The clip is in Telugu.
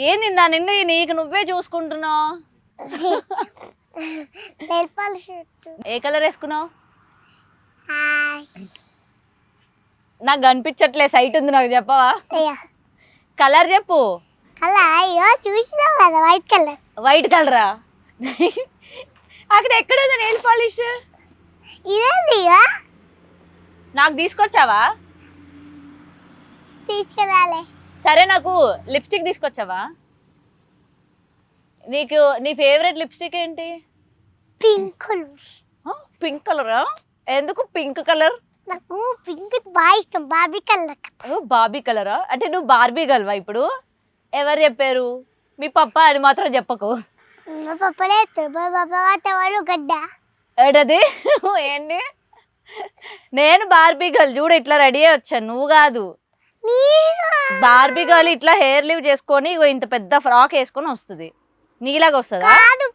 ఏంది నా నిన్ను నీకు నువ్వే చూసుకుంటున్నావు? ఏ కలర్ వేసుకున్నావు? నాకు కనిపించట్లే, సైట్ ఉంది, నాకు చెప్పవా? కలర్ చెప్పు. చూసినావు కదా, వైట్ కలర్. వైట్ కలరా? అక్కడ ఎక్కడ ఉంది నెయిల్ పాలిష్? ఇదేంది? నాకు తీసుకొచ్చావా? తీసుకెళ్ళాలి. సరే, నాకు లిప్స్టిక్ తీసుకొచ్చావా? నీకు నీ ఫేవరెట్ లిప్స్టిక్ ఏంటి? Pink colour. పింక్ కలరా? ఎందుకు పింక్ కలర్? నాకు పింక్ బాగా ఇష్టం. బాబీ కలర్. బాబీ కలరా? అంటే నువ్వు బార్బీ గల్వా ఇప్పుడు? ఎవరు చెప్పారు? మీ పప్ప అని మాత్రం చెప్పకు. మా పప్పలే మా పప్ప వాళ్ళు గడ్డ. ఏటది? ఏంటి? నేను బార్బీ గర్ల్, చూడు ఇట్లా రెడీ అయ్యి వచ్చాను, నువ్వు కాదు. బార్బీ గర్ల్ ఇట్లా హెయిర్ లీవ్ చేసుకొని ఇంత పెద్ద ఫ్రాక్ వేసుకొని వస్తుంది, నీలాగా వస్తుందా? కాదు,